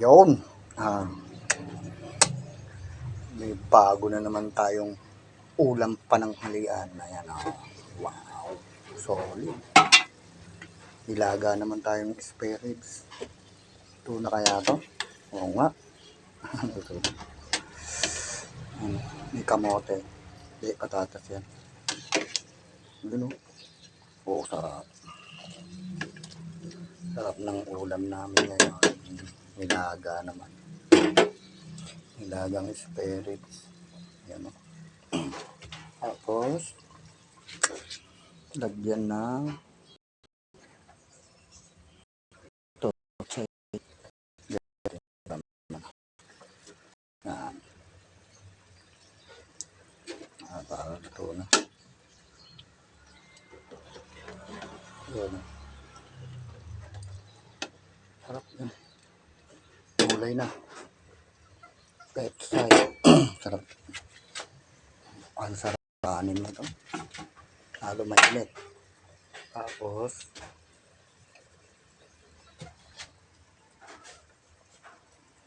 Yun. May bago na naman tayong ulam pananghalian. Ayan, wow. Solid. Nilaga naman tayong spare ribs. Ito na kaya to? Oo nga. May kamote. Hindi, patatas yan. Ano? Oo, sarap. Sarap ng ulam namin ngayon. Nilaga naman. Nilagang spare ribs. Yan o. Tapos, lagyan ng yan. Para ito na. Yan. Sarap yan. Gulay na. Petsay. Sarap. Ang sarap kanin mo ito. Lalo mainit. Tapos,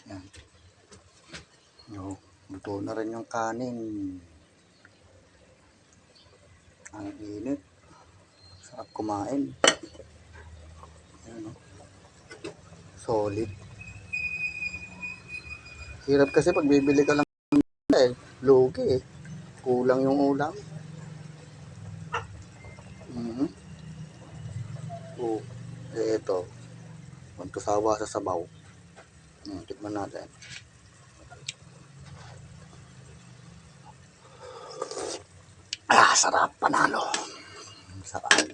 yan. Luto na rin yung kanin. Ang init. Sarap kumain. Yan, solid. Hirap kasi pag bibili ka lang lugi eh. Kulang yung ulam. Oh, ito. Magtusawa sa sabaw. Tikman natin. Sarap. Panalo. Sarap.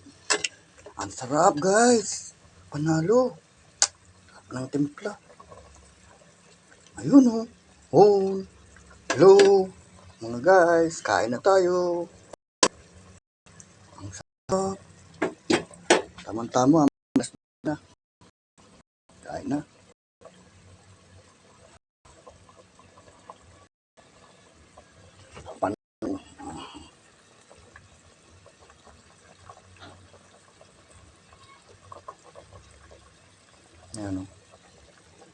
Ang sarap, guys. Panalo. Sarap ng timpla. Ayun, oh. Oh. Hello. Mga guys, kain na tayo. Ang sarap. Tama-tama. Na. Kain na. Ayan,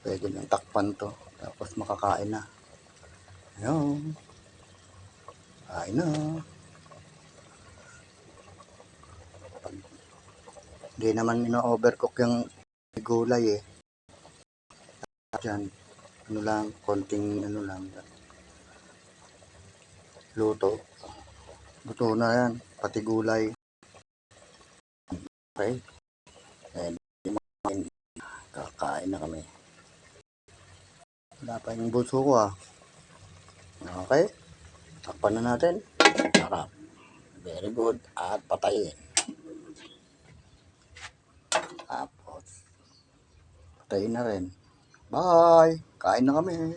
pwede nang takpan to. Tapos makakain na. Ayan. Kain na. Hindi naman ino-overcook yung gulay eh. Diyan, ano lang, konting ano lang. Luto. Luto na yan. Pati gulay. Okay. Kakain na kami. Wala pa yung bulso ko ah. Okay. Takpan na natin. Sarap. Very good. At patayin. Tapos, patayin na rin. Bye! Kain na kami.